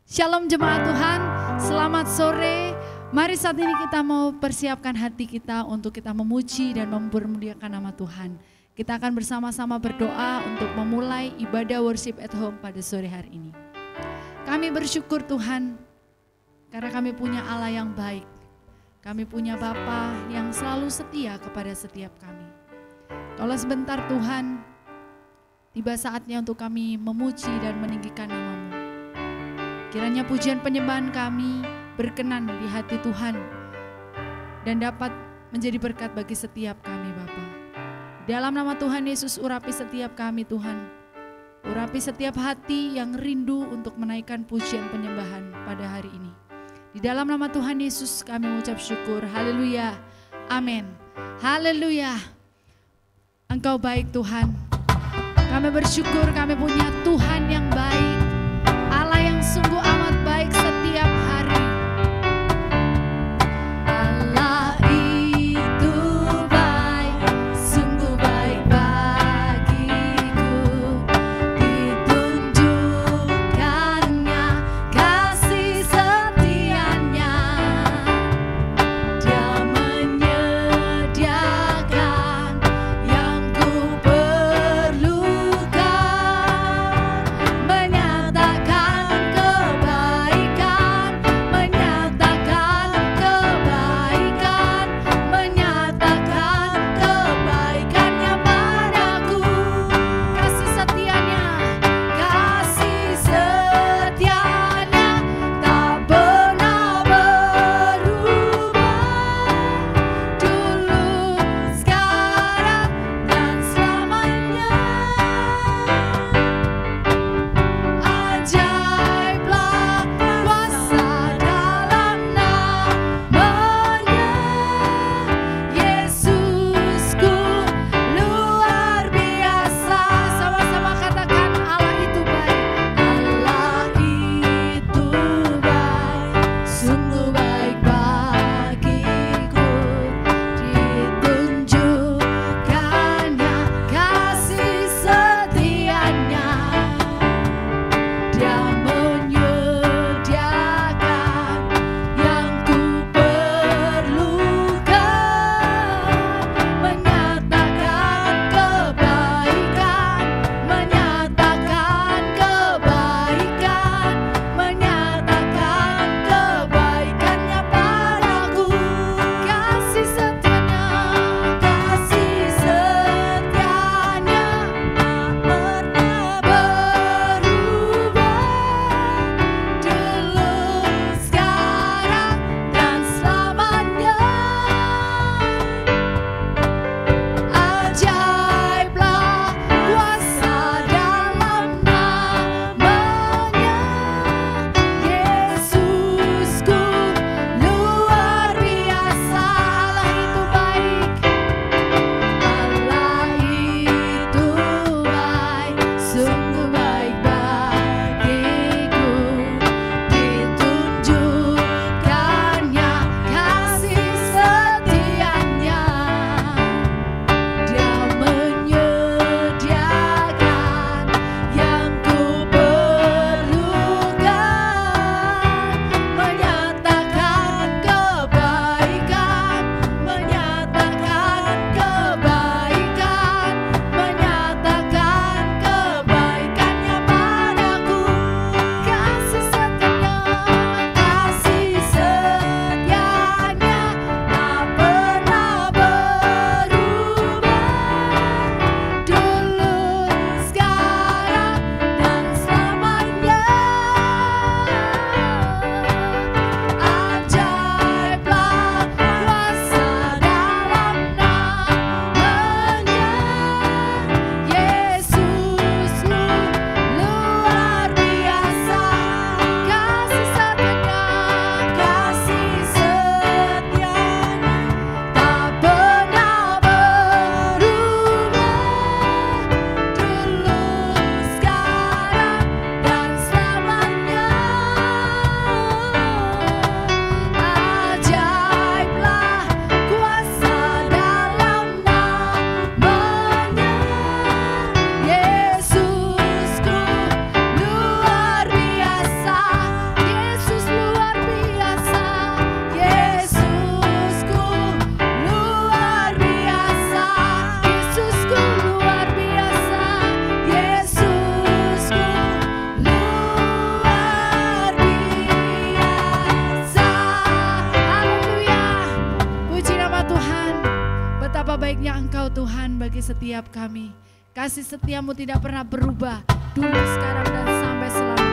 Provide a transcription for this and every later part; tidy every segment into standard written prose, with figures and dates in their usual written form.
Shalom jemaat Tuhan, selamat sore. Mari saat ini kita mau persiapkan hati kita untuk kita memuji dan mempermuliakan nama Tuhan. Kita akan bersama-sama berdoa untuk memulai ibadah worship at home pada sore hari ini. Kami bersyukur Tuhan, karena kami punya Allah yang baik. Kami punya Bapa yang selalu setia kepada setiap kami. Tolong sebentar Tuhan, tiba saatnya untuk kami memuji dan meninggikan nama-Mu. Kiranya pujian penyembahan kami berkenan di hati Tuhan dan dapat menjadi berkat bagi setiap kami Bapa. Dalam nama Tuhan Yesus, urapi setiap kami Tuhan. Urapi setiap hati yang rindu untuk menaikkan pujian penyembahan pada hari ini. Di dalam nama Tuhan Yesus kami mengucap syukur. Haleluya. Amin. Haleluya. Engkau baik Tuhan. Kami bersyukur kami punya Tuhan yang baik. Allah yang sungguh amat baik setiap hari. Allah itu baik, sungguh baik bagiku. Ditunjukkannya kasih setianya. Dia menyediakan yang ku perlukan. setiap kami. Kasih setiamu tidak pernah berubah, dulu, sekarang, dan sampai selamanya.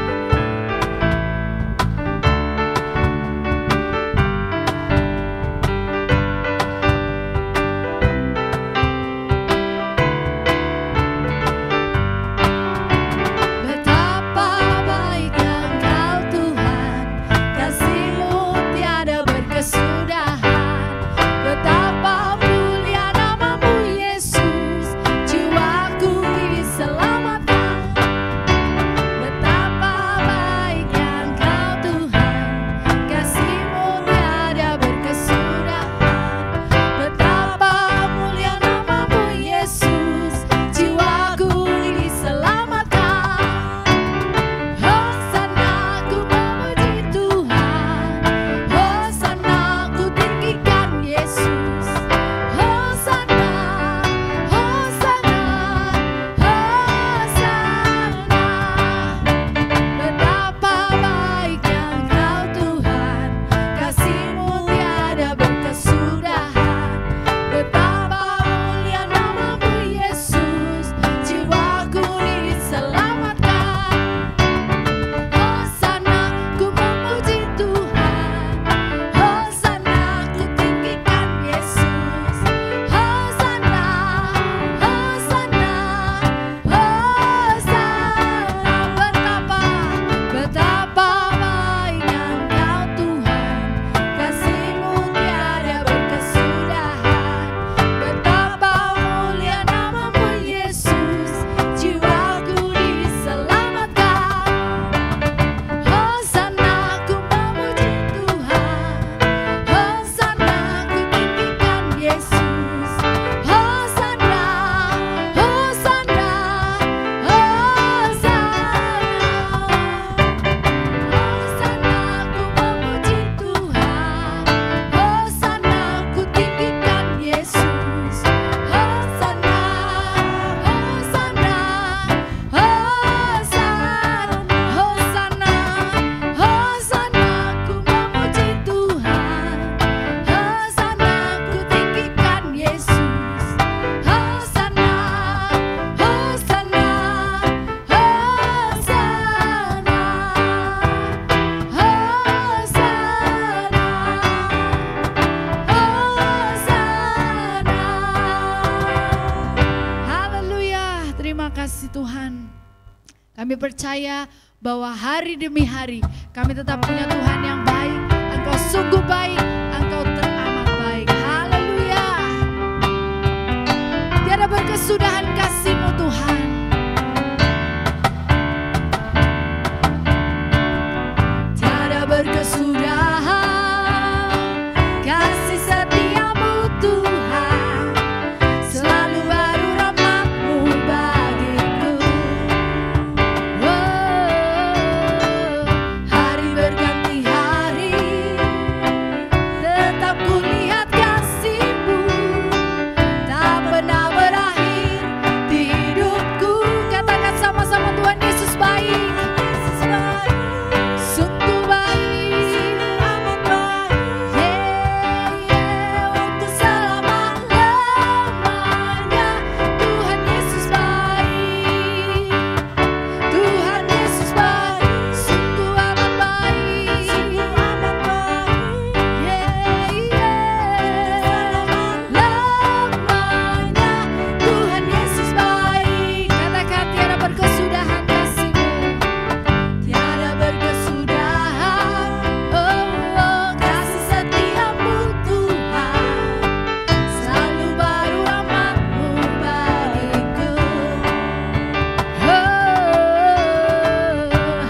Kami percaya bahwa hari demi hari kami tetap punya Tuhan yang baik. Engkau sungguh baik, Engkau teramat baik. Haleluya. Tiada berkesudahan kasih-Mu Tuhan. Tiada berkesudahan kasih setia-Mu Tuhan. Selalu baru rahmat-Mu bagiku. Hari berganti hari, tetap kulihat kasih-Mu. Tak pernah berakhir di hidupku. Katakan sama-sama, Tuhan Yesus baik. Sungguh baik, amat baik. Untuk selama-lamanya Tuhan Yesus baik. Tuhan Yesus baik, sungguh amat baik. Selama-lamanya Tuhan Yesus baik. Katakan tiada berkesudahan kasih-Mu. Tiada berkesudahan, kasih setia-Mu Tuhan. Selalu baru rahmat-Mu bagiku.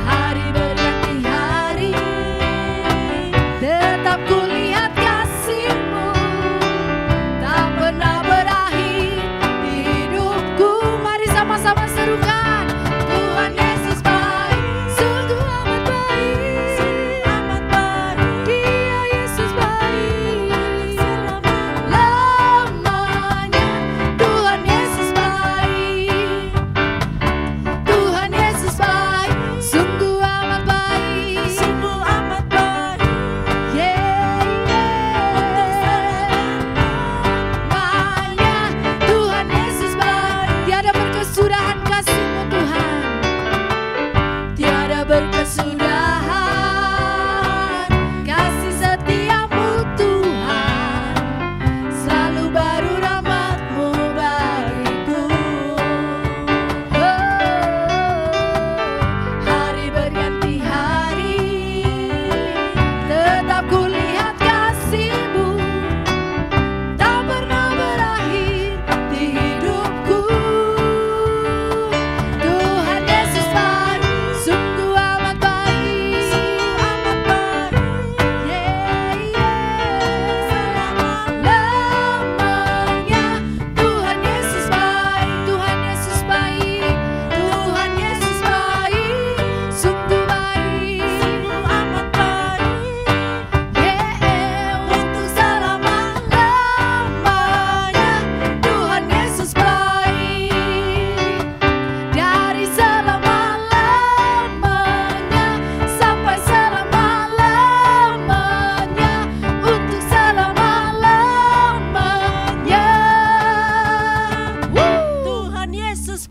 Hari berganti hari, tetap kulihat kasih-Mu. Tak pernah berakhir di hidupku. Mari sama-sama serukan. Tuhan Yesus baik, sungguh amat baik. Dia Yesus baik. Selama-lamanya Tuhan Yesus baik. Tuhan Yesus baik, sungguh amat baik. Selamanya Tuhan Yesus baik.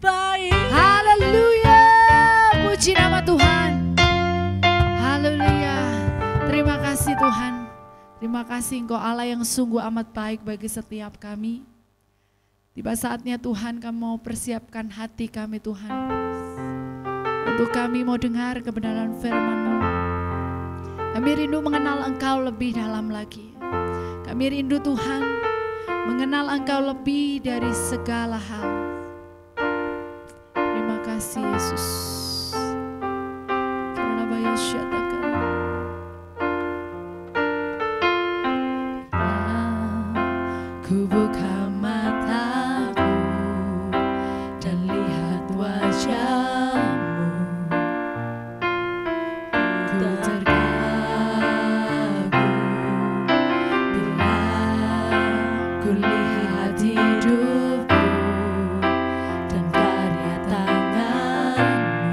baik. Haleluya, puji nama Tuhan. Haleluya, terima kasih Tuhan. Terima kasih Engkau Allah yang sungguh amat baik bagi setiap kami. Tiba saatnya Tuhan, kami mau persiapkan hati kami Tuhan. Untuk kami mau dengar kebenaran firman-Mu. Kami rindu mengenal Engkau lebih dalam lagi. Kami rindu Tuhan mengenal Engkau lebih dari segala hal. Terima kasih Yesus. Ku buka mataku dan lihat wajah-Mu. Ku terkagum bila ku lihat hidupku dan karya tangan-Mu.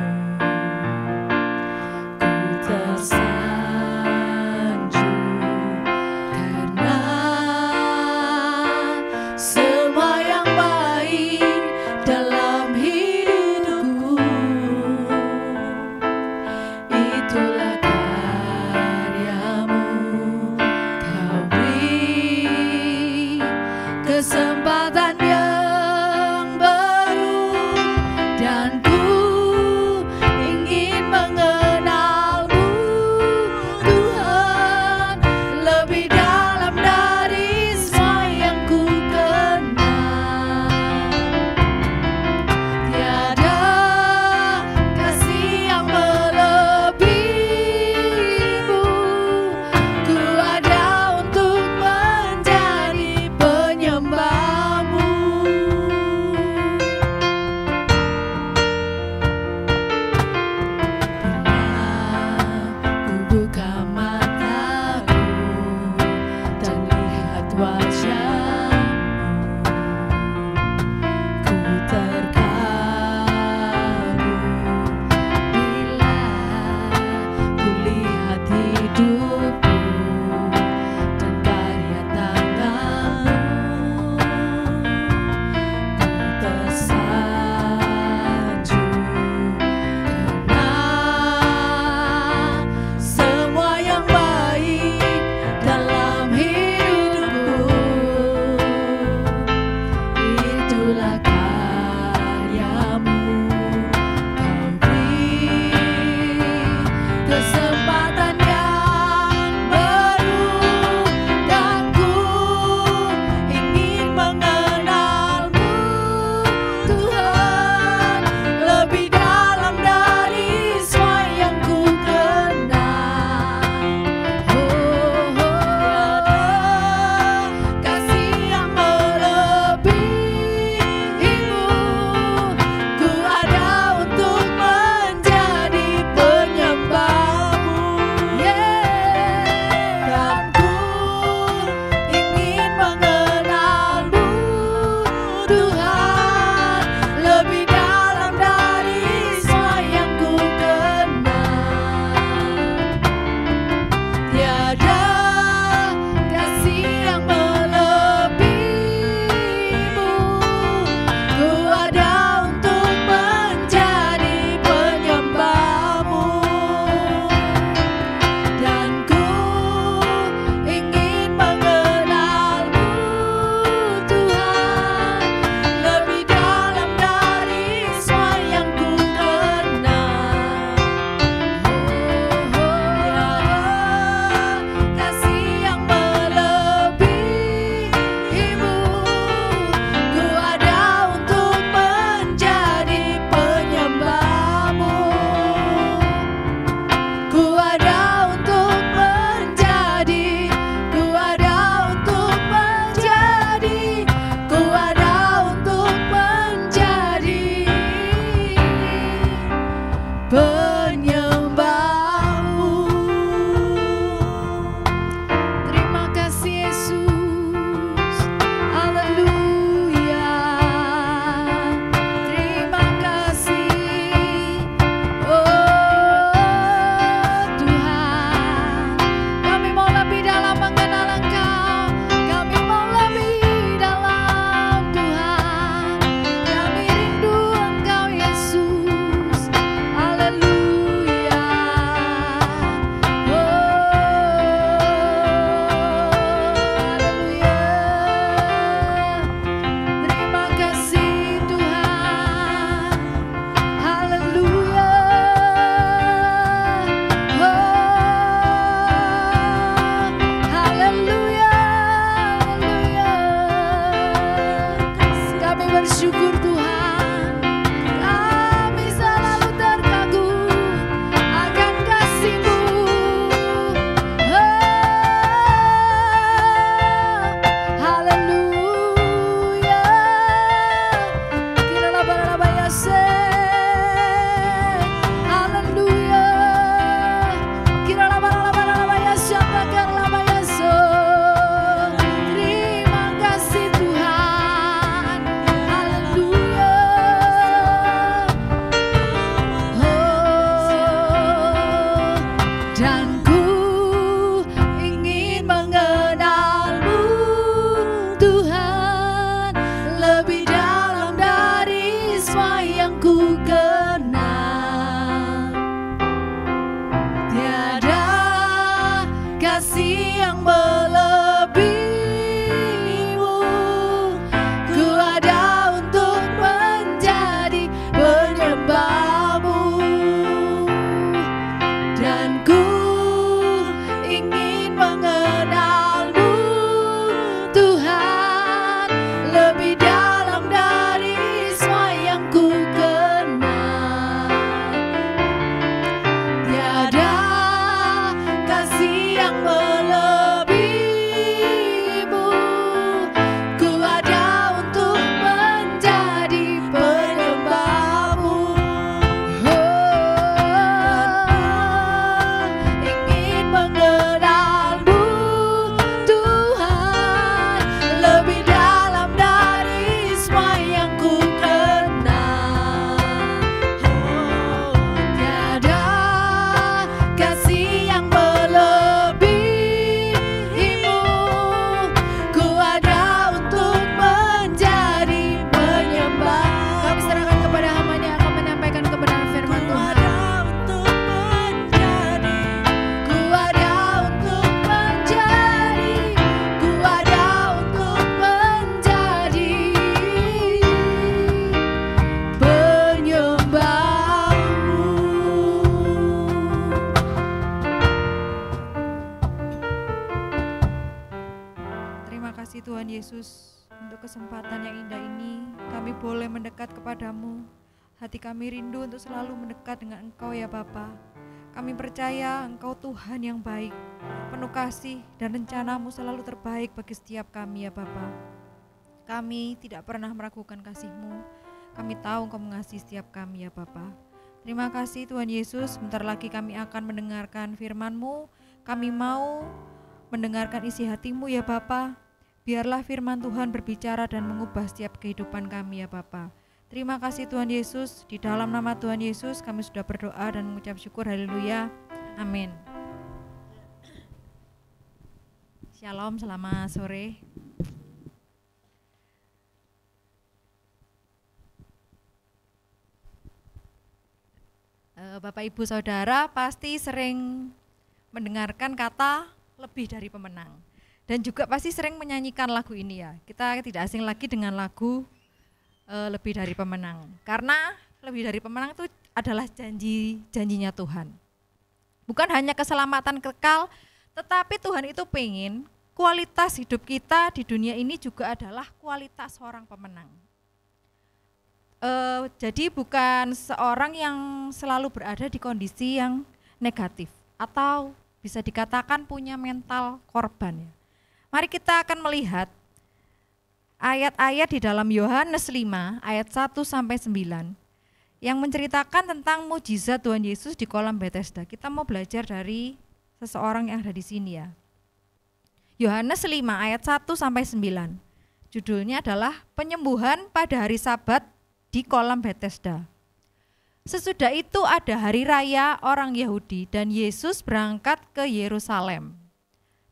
ku kenal. Tiada kasih yang melebihimu. Ku ada untuk menjadi penyembahmu, dan ku ingin mengenalmu Tuhan lebih dalam dari semua yang ku kenal. Tiada kasih yang melebihimu. Ku ada untuk menjadi penyembahmu. Ingin mengenalmu Tuhan lebih dalam dari semua yang ku kenal. Tiada kasih yang melebihimu. Ku ada untuk menjadi penyembah. Kami serahkan kepada hamba-Nya yang akan menyampaikan kebenaran firman Tuhan. Ku ada untuk menjadi, ku ada untuk menjadi penyembahmu. Terima kasih Tuhan Yesus untuk kesempatan yang indah ini. Kami boleh mendekat kepadamu. Hati kami rindu untuk selalu mendekat dengan Engkau ya Bapa. Kami percaya Engkau Tuhan yang baik, penuh kasih dan rencana-Mu selalu terbaik bagi setiap kami ya Bapa. Kami tidak pernah meragukan kasih-Mu. Kami tahu Engkau mengasihi setiap kami ya Bapa. Terima kasih Tuhan Yesus. Sebentar lagi kami akan mendengarkan firman-Mu. Kami mau mendengarkan isi hati-Mu ya Bapa. Biarlah firman Tuhan berbicara dan mengubah setiap kehidupan kami ya Bapa. Terima kasih Tuhan Yesus. Di dalam nama Tuhan Yesus kami sudah berdoa dan mengucap syukur. Haleluya. Amin. Shalom, selamat sore. Bapak Ibu Saudara pasti sering mendengarkan kata lebih dari pemenang, dan juga pasti sering menyanyikan lagu ini ya. Kita tidak asing lagi dengan lagu lebih dari pemenang, karena lebih dari pemenang itu adalah janjinya Tuhan. Bukan hanya keselamatan kekal, tetapi Tuhan itu pengen kualitas hidup kita di dunia ini juga adalah kualitas seorang pemenang. Jadi bukan seorang yang selalu berada di kondisi yang negatif atau bisa dikatakan punya mental korban ya. Mari kita akan melihat ayat-ayat di dalam Yohanes 5 ayat 1 sampai 9 yang menceritakan tentang mujizat Tuhan Yesus di kolam Bethesda. Kita mau belajar dari seseorang yang ada di sini ya. Yohanes 5 ayat 1 sampai 9. Judulnya adalah penyembuhan pada hari Sabat di kolam Bethesda. Sesudah itu ada hari raya orang Yahudi dan Yesus berangkat ke Yerusalem.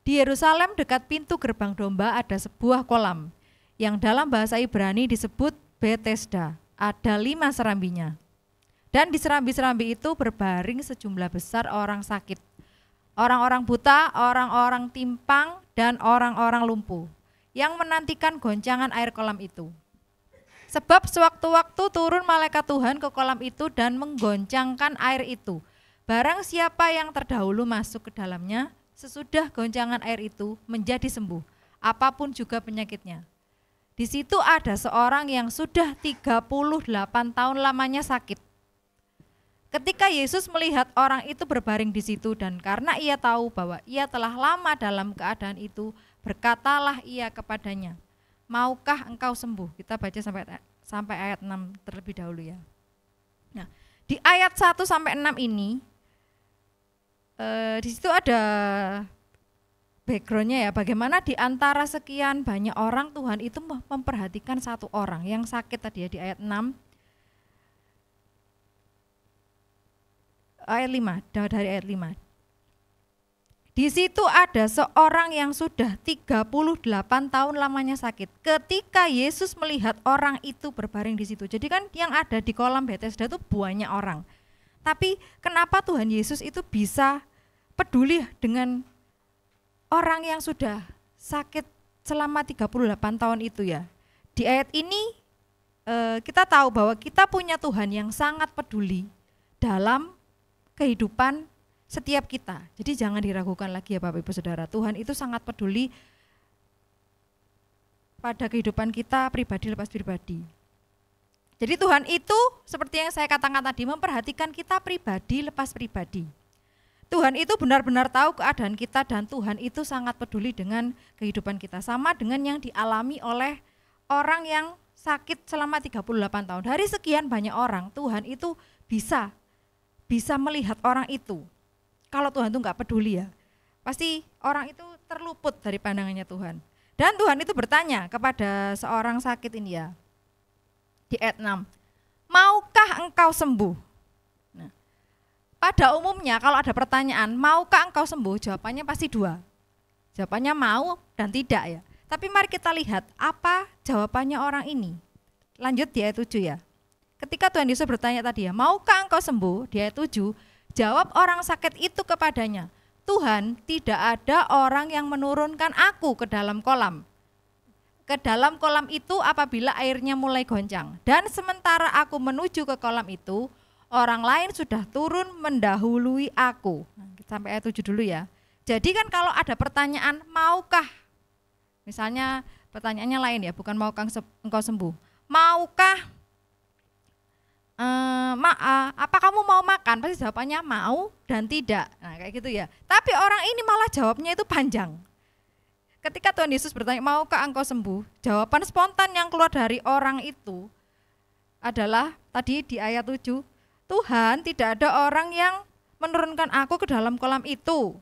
Di Yerusalem dekat pintu gerbang domba ada sebuah kolam yang dalam bahasa Ibrani disebut Bethesda. Ada 5 serambinya. Dan di serambi-serambi itu berbaring sejumlah besar orang sakit. Orang-orang buta, orang-orang timpang, dan orang-orang lumpuh yang menantikan goncangan air kolam itu. Sebab sewaktu-waktu turun malaikat Tuhan ke kolam itu dan menggoncangkan air itu. Barang siapa yang terdahulu masuk ke dalamnya, sesudah goncangan air itu menjadi sembuh, apapun juga penyakitnya. Di situ ada seorang yang sudah 38 tahun lamanya sakit. Ketika Yesus melihat orang itu berbaring di situ dan karena ia tahu bahwa ia telah lama dalam keadaan itu, berkatalah ia kepadanya, maukah engkau sembuh? Kita baca sampai ayat 6 terlebih dahulu ya. Nah, di ayat 1 sampai 6 ini di situ ada backgroundnya ya, bagaimana di antara sekian banyak orang Tuhan itu memperhatikan satu orang yang sakit tadi ya, di ayat 6. Ayat 5, dari ayat 5. Di situ ada seorang yang sudah 38 tahun lamanya sakit. Ketika Yesus melihat orang itu berbaring di situ. Jadi kan yang ada di kolam Bethesda itu banyak orang. Tapi kenapa Tuhan Yesus itu bisa peduli dengan orang yang sudah sakit selama 38 tahun itu ya? Di ayat ini kita tahu bahwa kita punya Tuhan yang sangat peduli dalam kehidupan setiap kita. Jadi jangan diragukan lagi ya Bapak Ibu Saudara. Tuhan itu sangat peduli pada kehidupan kita pribadi lepas pribadi. Jadi Tuhan itu seperti yang saya katakan tadi memperhatikan kita pribadi lepas pribadi. Tuhan itu benar-benar tahu keadaan kita dan Tuhan itu sangat peduli dengan kehidupan kita. Sama dengan yang dialami oleh orang yang sakit selama 38 tahun. Dari sekian banyak orang Tuhan itu bisa melihat orang itu. Kalau Tuhan itu enggak peduli ya, pasti orang itu terluput dari pandangannya Tuhan. Dan Tuhan itu bertanya kepada seorang sakit ini ya, di ayat 6, maukah engkau sembuh? Nah, pada umumnya kalau ada pertanyaan, maukah engkau sembuh? Jawabannya pasti dua, jawabannya mau dan tidak ya. Tapi mari kita lihat apa jawabannya orang ini. Lanjut di ayat 7 ya. Ketika Tuhan Yesus bertanya tadi ya, maukah engkau sembuh? Di ayat 7, jawab orang sakit itu kepadanya, Tuhan, tidak ada orang yang menurunkan aku ke dalam kolam. Ke dalam kolam itu apabila airnya mulai goncang. Dan sementara aku menuju ke kolam itu, orang lain sudah turun mendahului aku. Nah, sampai ayat 7 dulu ya. Jadi kan kalau ada pertanyaan, maukah? Misalnya pertanyaannya lain ya, bukan maukah engkau sembuh. Maukah? Apa kamu mau makan? Pasti jawabannya mau dan tidak. Nah kayak gitu ya. Tapi orang ini malah jawabnya itu panjang. Ketika Tuhan Yesus bertanya, maukah engkau sembuh? Jawaban spontan yang keluar dari orang itu adalah tadi di ayat 7, Tuhan, tidak ada orang yang menurunkan aku ke dalam kolam itu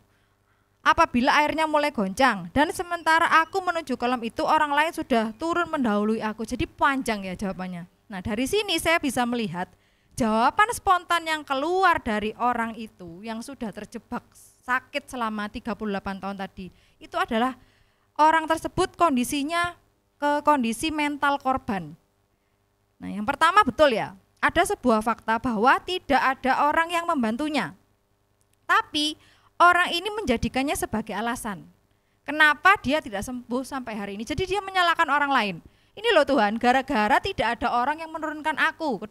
apabila airnya mulai goncang. Dan sementara aku menuju kolam itu, orang lain sudah turun mendahului aku. Jadi panjang ya jawabannya. Nah dari sini saya bisa melihat jawaban spontan yang keluar dari orang itu yang sudah terjebak sakit selama 38 tahun tadi, itu adalah orang tersebut kondisinya ke kondisi mental korban. Nah yang pertama betul ya, ada sebuah fakta bahwa tidak ada orang yang membantunya. Tapi orang ini menjadikannya sebagai alasan. Kenapa dia tidak sembuh sampai hari ini? Jadi dia menyalahkan orang lain. Ini loh Tuhan, gara-gara tidak ada orang yang menurunkan aku ke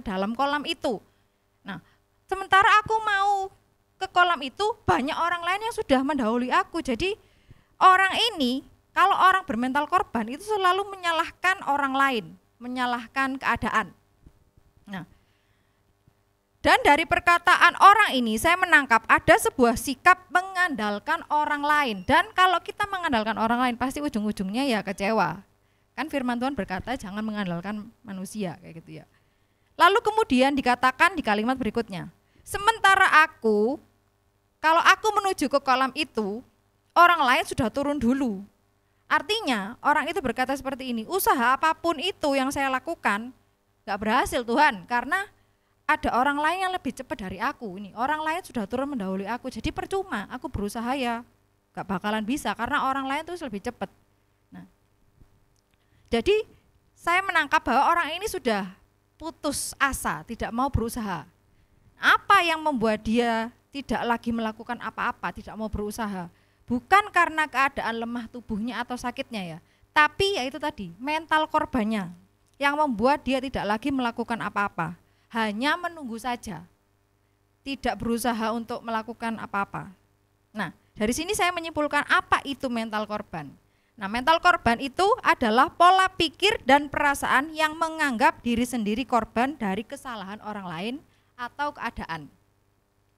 dalam kolam itu. Nah, sementara aku mau ke kolam itu, banyak orang lain yang sudah mendahului aku. Jadi orang ini, kalau orang bermental korban itu selalu menyalahkan orang lain, menyalahkan keadaan. Nah, dan dari perkataan orang ini saya menangkap ada sebuah sikap mengandalkan orang lain. Dan kalau kita mengandalkan orang lain pasti ujung-ujungnya ya kecewa. Kan firman Tuhan berkata jangan mengandalkan manusia kayak gitu ya. Lalu kemudian dikatakan di kalimat berikutnya, sementara aku, kalau aku menuju ke kolam itu, orang lain sudah turun dulu. Artinya orang itu berkata seperti ini, usaha apapun itu yang saya lakukan gak berhasil Tuhan, karena ada orang lain yang lebih cepat dari aku. Ini orang lain sudah turun mendahului aku, jadi percuma aku berusaha ya gak bakalan bisa karena orang lain terus lebih cepat. Jadi saya menangkap bahwa orang ini sudah putus asa, tidak mau berusaha. Apa yang membuat dia tidak lagi melakukan apa-apa, tidak mau berusaha? Bukan karena keadaan lemah tubuhnya atau sakitnya ya, tapi ya itu tadi, mental korbannya yang membuat dia tidak lagi melakukan apa-apa, hanya menunggu saja, tidak berusaha untuk melakukan apa-apa. Nah, dari sini saya menyimpulkan apa itu mental korban. Nah, mental korban itu adalah pola pikir dan perasaan yang menganggap diri sendiri korban dari kesalahan orang lain atau keadaan.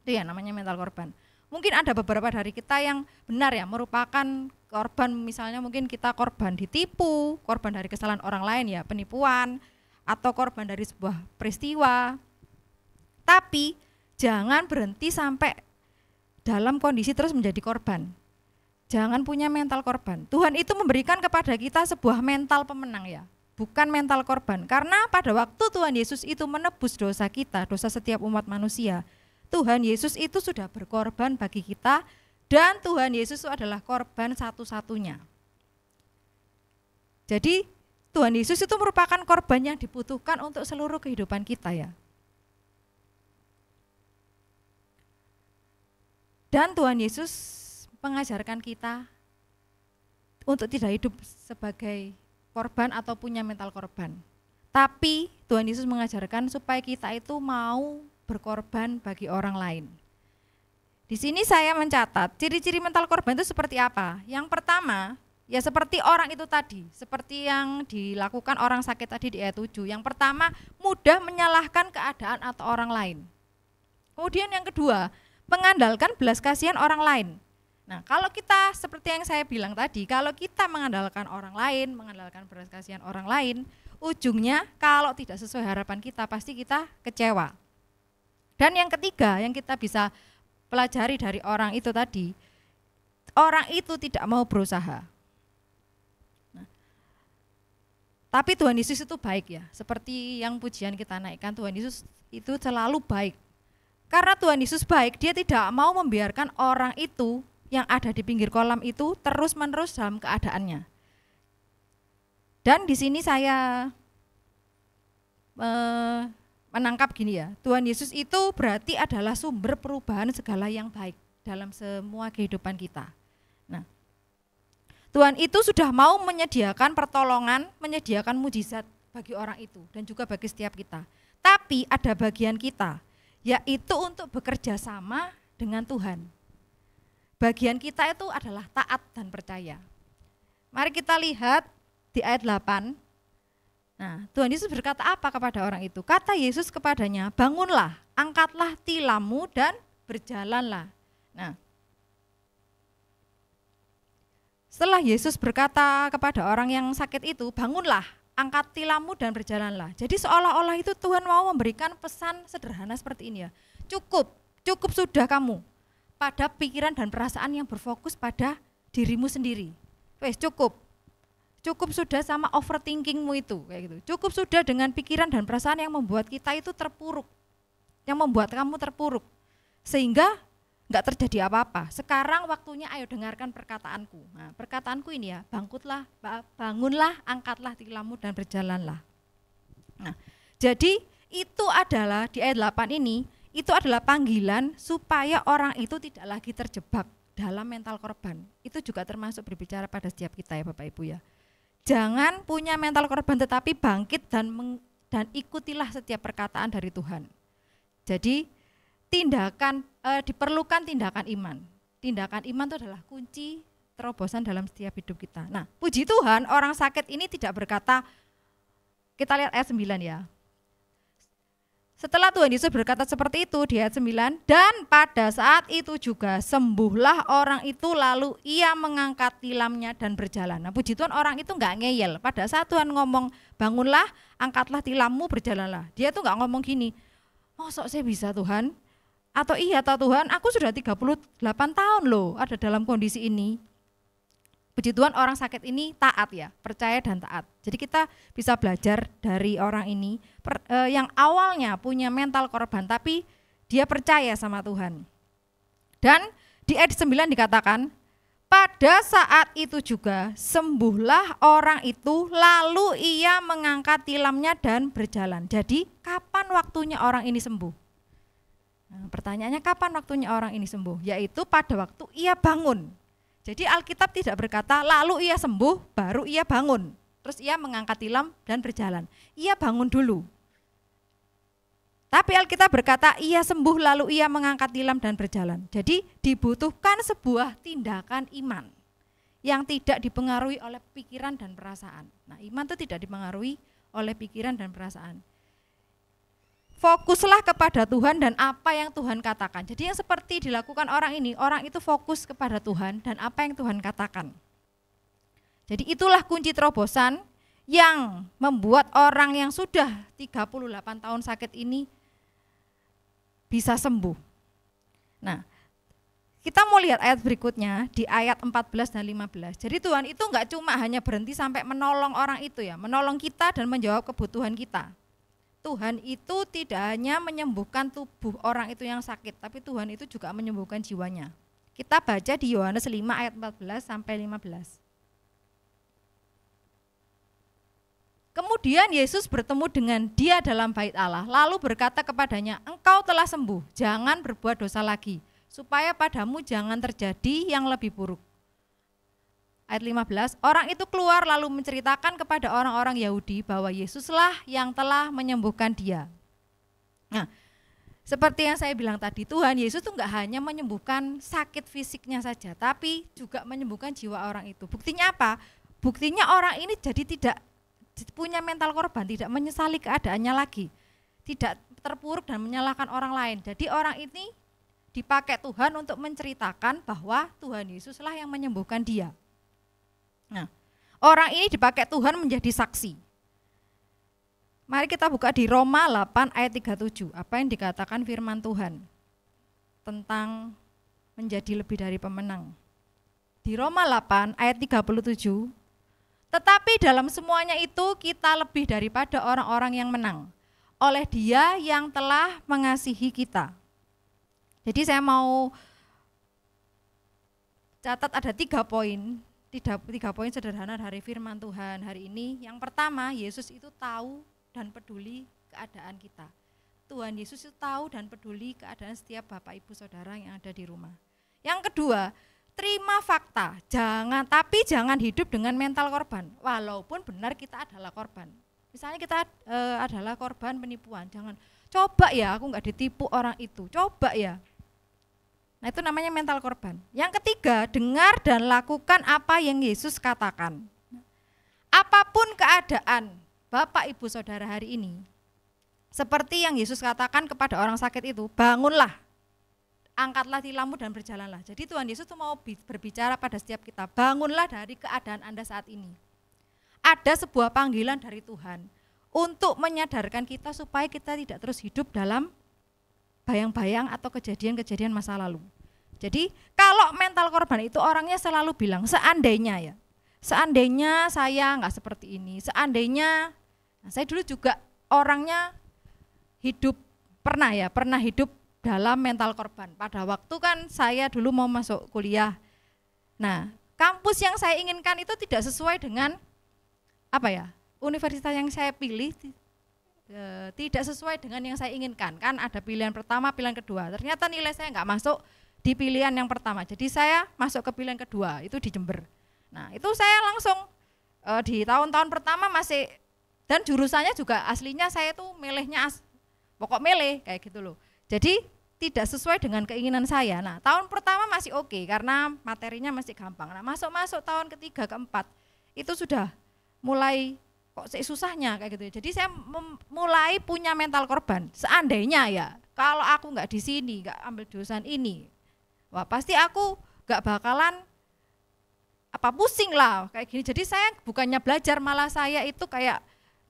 Itu ya namanya mental korban. Mungkin ada beberapa dari kita yang benar ya merupakan korban, misalnya mungkin kita korban ditipu, korban dari kesalahan orang lain ya, penipuan, atau korban dari sebuah peristiwa. Tapi jangan berhenti sampai dalam kondisi terus menjadi korban. Jangan punya mental korban. Tuhan itu memberikan kepada kita sebuah mental pemenang ya, bukan mental korban. Karena pada waktu Tuhan Yesus itu menebus dosa kita, dosa setiap umat manusia, Tuhan Yesus itu sudah berkorban bagi kita Dan Tuhan Yesus itu adalah korban satu-satunya. Jadi Tuhan Yesus itu merupakan korban yang dibutuhkan untuk seluruh kehidupan kita ya. Dan Tuhan Yesus mengajarkan kita untuk tidak hidup sebagai korban atau punya mental korban. Tapi Tuhan Yesus mengajarkan supaya kita itu mau berkorban bagi orang lain. Di sini saya mencatat ciri-ciri mental korban itu seperti apa. Yang pertama, ya seperti orang itu tadi, seperti yang dilakukan orang sakit tadi di ayat 7. Yang pertama, mudah menyalahkan keadaan atau orang lain. Kemudian yang kedua, mengandalkan belas kasihan orang lain. Nah, kalau kita seperti yang saya bilang tadi, kalau kita mengandalkan orang lain, mengandalkan belas kasihan orang lain, ujungnya kalau tidak sesuai harapan kita, pasti kita kecewa. Dan yang ketiga, yang kita bisa pelajari dari orang itu tadi, orang itu tidak mau berusaha. Nah, tapi Tuhan Yesus itu baik ya, seperti yang pujian kita naikkan, Tuhan Yesus itu selalu baik. Karena Tuhan Yesus baik, dia tidak mau membiarkan orang itu yang ada di pinggir kolam itu terus-menerus dalam keadaannya. Dan di sini saya menangkap gini ya, Tuhan Yesus itu berarti adalah sumber perubahan segala yang baik dalam semua kehidupan kita. Nah, Tuhan itu sudah mau menyediakan pertolongan, menyediakan mujizat bagi orang itu dan juga bagi setiap kita. Tapi ada bagian kita, yaitu untuk bekerja sama dengan Tuhan. Bagian kita itu adalah taat dan percaya. Mari kita lihat di ayat 8. Nah, Tuhan Yesus berkata apa kepada orang itu? Kata Yesus kepadanya, bangunlah, angkatlah tilammu dan berjalanlah. Nah, setelah Yesus berkata kepada orang yang sakit itu, bangunlah, angkat tilammu dan berjalanlah. Jadi seolah-olah itu Tuhan mau memberikan pesan sederhana seperti ini ya. Cukup sudah kamu pada pikiran dan perasaan yang berfokus pada dirimu sendiri. Wes cukup sudah sama overthinkingmu itu kayak gitu. Cukup sudah dengan pikiran dan perasaan yang membuat kita itu terpuruk, yang membuat kamu terpuruk, sehingga nggak terjadi apa-apa. Sekarang waktunya ayo dengarkan perkataanku. Nah, perkataanku ini ya, bangunlah, angkatlah tilammu dan berjalanlah. Nah, jadi itu adalah di ayat 8 ini, itu adalah panggilan supaya orang itu tidak lagi terjebak dalam mental korban. Itu juga termasuk berbicara pada setiap kita ya Bapak Ibu ya. Jangan punya mental korban tetapi bangkit dan ikutilah setiap perkataan dari Tuhan. Jadi diperlukan tindakan iman. Tindakan iman itu adalah kunci terobosan dalam setiap hidup kita. Nah, puji Tuhan orang sakit ini tidak berkata, kita lihat ayat 9 ya. Setelah Tuhan Yesus berkata seperti itu di ayat 9, dan pada saat itu juga sembuhlah orang itu lalu ia mengangkat tilamnya dan berjalan. Nah, puji Tuhan orang itu enggak ngeyel. Pada saat Tuhan ngomong bangunlah, angkatlah tilammu, berjalanlah. Dia tuh enggak ngomong gini, mosok saya bisa Tuhan? Atau iya atau Tuhan, aku sudah 38 tahun loh ada dalam kondisi ini. Puji Tuhan orang sakit ini taat ya, percaya dan taat. Jadi kita bisa belajar dari orang ini yang awalnya punya mental korban tapi dia percaya sama Tuhan. Dan di ayat 9 dikatakan, pada saat itu juga sembuhlah orang itu lalu ia mengangkat tilamnya dan berjalan. Jadi kapan waktunya orang ini sembuh? Nah, pertanyaannya kapan waktunya orang ini sembuh? Yaitu pada waktu ia bangun. Jadi Alkitab tidak berkata lalu ia sembuh baru ia bangun. Terus ia mengangkat tilam dan berjalan. Ia bangun dulu. Tapi Alkitab berkata ia sembuh lalu ia mengangkat tilam dan berjalan. Jadi dibutuhkan sebuah tindakan iman yang tidak dipengaruhi oleh pikiran dan perasaan. Nah, iman itu tidak dipengaruhi oleh pikiran dan perasaan. Fokuslah kepada Tuhan dan apa yang Tuhan katakan. Jadi yang seperti dilakukan orang ini, orang itu fokus kepada Tuhan dan apa yang Tuhan katakan. Jadi itulah kunci terobosan yang membuat orang yang sudah 38 tahun sakit ini bisa sembuh. Nah, kita mau lihat ayat berikutnya di ayat 14 dan 15. Jadi Tuhan itu enggak cuma hanya berhenti sampai menolong orang itu ya, menolong kita dan menjawab kebutuhan kita. Tuhan itu tidak hanya menyembuhkan tubuh orang itu yang sakit, tapi Tuhan itu juga menyembuhkan jiwanya. Kita baca di Yohanes 5 ayat 14 sampai 15. Kemudian Yesus bertemu dengan dia dalam bait Allah, lalu berkata kepadanya, engkau telah sembuh, jangan berbuat dosa lagi, supaya padamu jangan terjadi yang lebih buruk. Ayat 15, orang itu keluar lalu menceritakan kepada orang-orang Yahudi bahwa Yesuslah yang telah menyembuhkan dia. Nah, seperti yang saya bilang tadi, Tuhan Yesus itu enggak hanya menyembuhkan sakit fisiknya saja, tapi juga menyembuhkan jiwa orang itu. Buktinya apa? Buktinya orang ini jadi tidak punya mental korban, tidak menyesali keadaannya lagi, tidak terpuruk dan menyalahkan orang lain. Jadi orang ini dipakai Tuhan untuk menceritakan bahwa Tuhan Yesuslah yang menyembuhkan dia. Nah, orang ini dipakai Tuhan menjadi saksi. Mari kita buka di Roma 8 ayat 37. Apa yang dikatakan firman Tuhan tentang menjadi lebih dari pemenang. Di Roma 8 ayat 37. Tetapi dalam semuanya itu kita lebih daripada orang-orang yang menang oleh Dia yang telah mengasihi kita. Jadi saya mau catat ada 3 poin. Tiga poin sederhana dari firman Tuhan hari ini. Yang pertama, Yesus itu tahu dan peduli keadaan kita. Tuhan Yesus itu tahu dan peduli keadaan setiap Bapak Ibu Saudara yang ada di rumah. Yang kedua, terima fakta, jangan hidup dengan mental korban. Walaupun benar kita adalah korban. Misalnya kita adalah korban penipuan, jangan coba ya aku enggak ditipu orang itu, coba ya. Nah itu namanya mental korban. Yang ketiga, dengar dan lakukan apa yang Yesus katakan. Apapun keadaan Bapak Ibu Saudara hari ini, seperti yang Yesus katakan kepada orang sakit itu, bangunlah, angkatlah tilammu dan berjalanlah. Jadi Tuhan Yesus itu mau berbicara pada setiap kita, bangunlah dari keadaan Anda saat ini. Ada sebuah panggilan dari Tuhan untuk menyadarkan kita supaya kita tidak terus hidup dalam bayang-bayang atau kejadian-kejadian masa lalu. Jadi kalau mental korban itu orangnya selalu bilang seandainya ya, seandainya saya enggak seperti ini, seandainya, nah saya dulu juga orangnya pernah hidup dalam mental korban. Pada waktu kan saya dulu mau masuk kuliah. Nah, kampus yang saya inginkan itu tidak sesuai dengan universitas yang saya pilih. Tidak sesuai dengan yang saya inginkan. Kan ada pilihan pertama, pilihan kedua. Ternyata nilai saya enggak masuk di pilihan yang pertama. Jadi saya masuk ke pilihan kedua, itu di Jember. Nah, itu saya langsung di tahun-tahun pertama masih, dan jurusannya juga aslinya saya tuh milihnya pokok milih kayak gitu loh. Jadi tidak sesuai dengan keinginan saya. Nah, tahun pertama masih oke karena materinya masih gampang. Nah, masuk tahun ketiga, keempat itu sudah mulai kok susahnya kayak gitu. Jadi saya mulai punya mental korban. Seandainya ya, kalau aku nggak di sini, nggak ambil jurusan ini, wah pasti aku nggak bakalan pusing lah kayak gini. Jadi saya bukannya belajar, malah saya itu kayak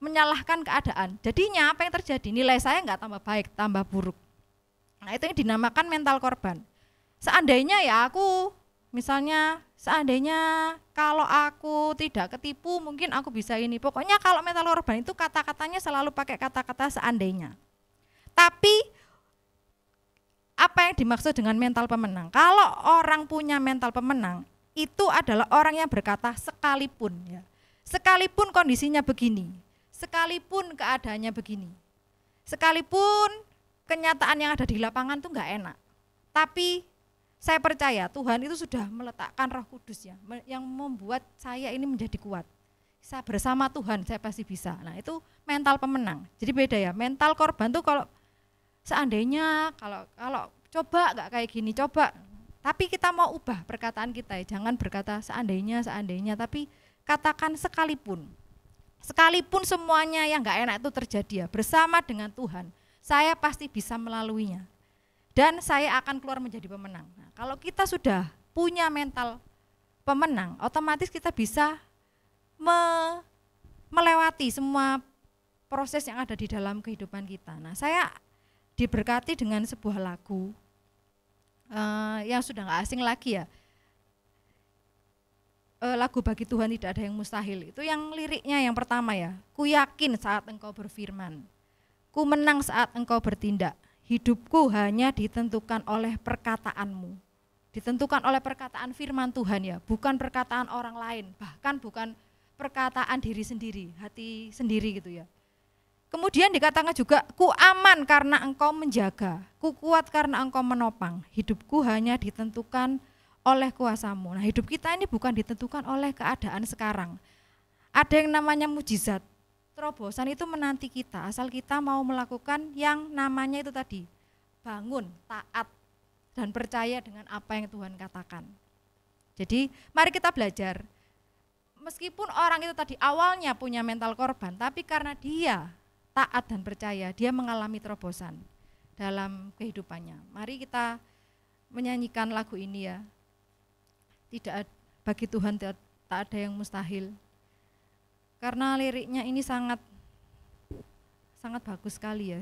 menyalahkan keadaan. Jadinya apa yang terjadi? Nilai saya nggak tambah baik, tambah buruk. Nah itu yang dinamakan mental korban. Seandainya ya aku, misalnya seandainya kalau aku tidak ketipu mungkin aku bisa ini. Pokoknya kalau mental korban itu kata-katanya selalu pakai kata-kata seandainya. Tapi apa yang dimaksud dengan mental pemenang? Kalau orang punya mental pemenang itu adalah orang yang berkata sekalipun ya. Sekalipun kondisinya begini, sekalipun keadaannya begini, sekalipun kenyataan yang ada di lapangan itu enggak enak. Tapi saya percaya Tuhan itu sudah meletakkan Roh Kudus ya, yang membuat saya ini menjadi kuat. Saya bersama Tuhan, saya pasti bisa. Nah itu mental pemenang. Jadi beda ya, mental korban tuh kalau seandainya, kalau coba enggak kayak gini, coba. Tapi kita mau ubah perkataan kita ya, jangan berkata seandainya, tapi katakan sekalipun. Sekalipun semuanya yang enggak enak itu terjadi ya, bersama dengan Tuhan, saya pasti bisa melaluinya. Dan saya akan keluar menjadi pemenang. Nah, kalau kita sudah punya mental pemenang, otomatis kita bisa melewati semua proses yang ada di dalam kehidupan kita. Nah, saya diberkati dengan sebuah lagu yang sudah gak asing lagi ya. Lagu Bagi Tuhan Tidak Ada Yang Mustahil. Itu yang liriknya yang pertama ya. Ku yakin saat engkau berfirman, ku menang saat engkau bertindak. Hidupku hanya ditentukan oleh perkataanmu. ditentukan oleh perkataan firman Tuhan ya, bukan perkataan orang lain, bahkan bukan perkataan diri sendiri, hati sendiri gitu ya. Kemudian dikatakan juga, ku aman karena engkau menjaga, ku kuat karena engkau menopang, hidupku hanya ditentukan oleh kuasamu. Nah, hidup kita ini bukan ditentukan oleh keadaan sekarang. Ada yang namanya mujizat, terobosan itu menanti kita, asal kita mau melakukan yang namanya itu tadi, bangun, taat, dan percaya dengan apa yang Tuhan katakan. Jadi mari kita belajar, meskipun orang itu tadi awalnya punya mental korban, tapi karena dia taat dan percaya, dia mengalami terobosan dalam kehidupannya. Mari kita menyanyikan lagu ini ya. Bagi Tuhan tak ada yang mustahil. Karena liriknya ini sangat bagus sekali ya.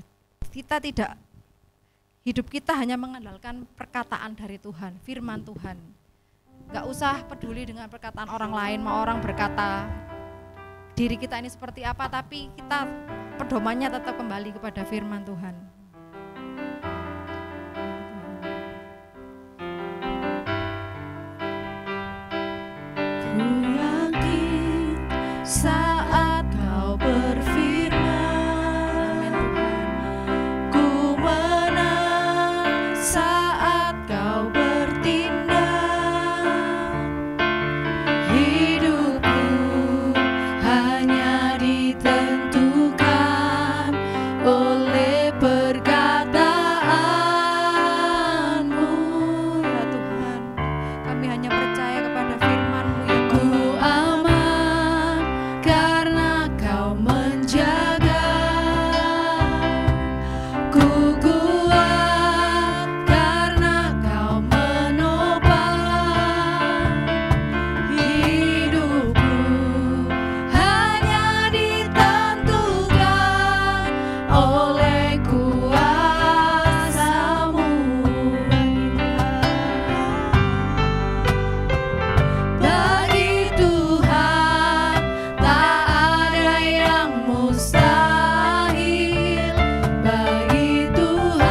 Hidup kita hanya mengandalkan perkataan dari Tuhan, firman Tuhan. Gak usah peduli dengan perkataan orang lain, mau orang berkata diri kita ini seperti apa, tapi kita pedomannya tetap kembali kepada firman Tuhan. Ku yakin saat kau berfirman, ku menang saat kau bertindak. Hidupku hanya ditentukan oleh perkataanmu. Ya Tuhan, kami hanya percaya kepada firman-Mu ya Ku aman karena kau menjaga, ku kuat karena kau menopang. Hidupku hanya ditentukan oleh kuasa-Mu. Bagi Tuhan tak ada yang mustahil. Bagi Tuhan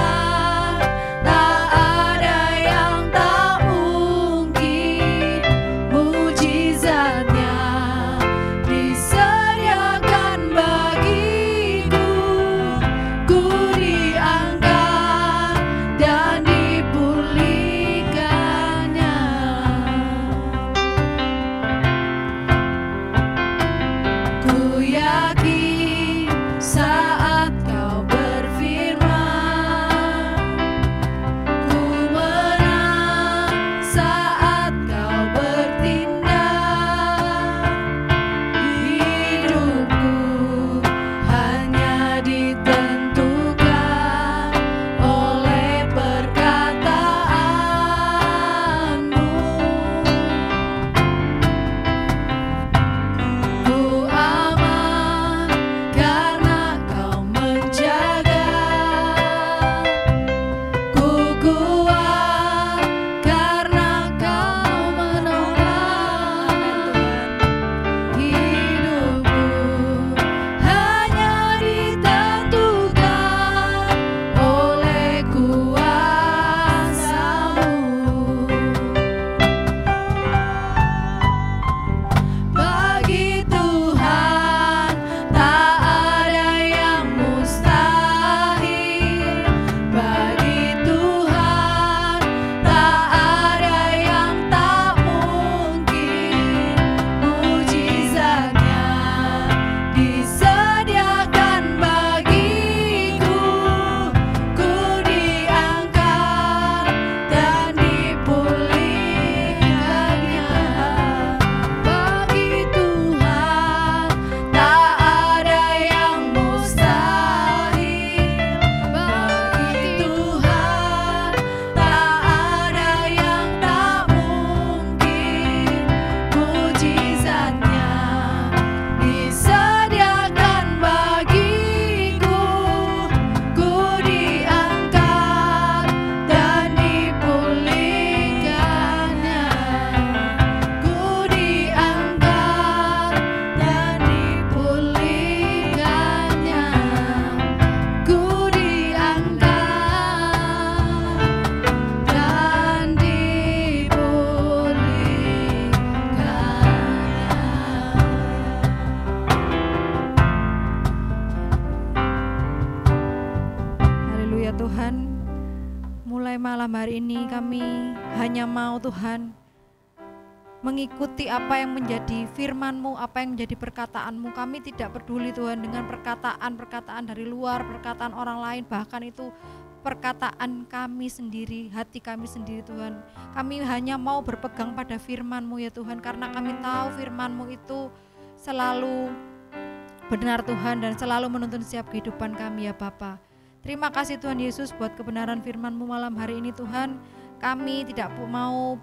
Tuhan, mulai malam hari ini kami hanya mau Tuhan mengikuti apa yang menjadi firman-Mu, apa yang menjadi perkataan-Mu. Kami tidak peduli Tuhan dengan perkataan-perkataan dari luar, perkataan orang lain, bahkan itu perkataan kami sendiri, hati kami sendiri Tuhan. Kami hanya mau berpegang pada firman-Mu ya Tuhan, karena kami tahu firman-Mu itu selalu benar Tuhan dan selalu menuntun setiap kehidupan kami ya Bapa. Terima kasih Tuhan Yesus buat kebenaran firman-Mu malam hari ini Tuhan. Kami tidak mau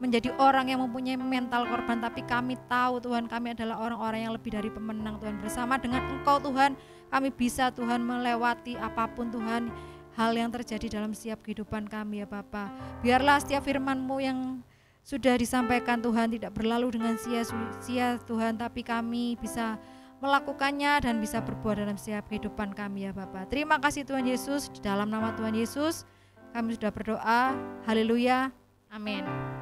menjadi orang yang mempunyai mental korban, tapi kami tahu Tuhan kami adalah orang-orang yang lebih dari pemenang Tuhan. Bersama dengan Engkau Tuhan kami bisa Tuhan melewati apapun Tuhan hal yang terjadi dalam setiap kehidupan kami ya Bapa. Biarlah setiap firman-Mu yang sudah disampaikan Tuhan tidak berlalu dengan sia-sia Tuhan, tapi kami bisa melakukannya dan bisa berbuat dalam setiap kehidupan kami ya Bapa. Terima kasih Tuhan Yesus, di dalam nama Tuhan Yesus kami sudah berdoa. Haleluya. Amin.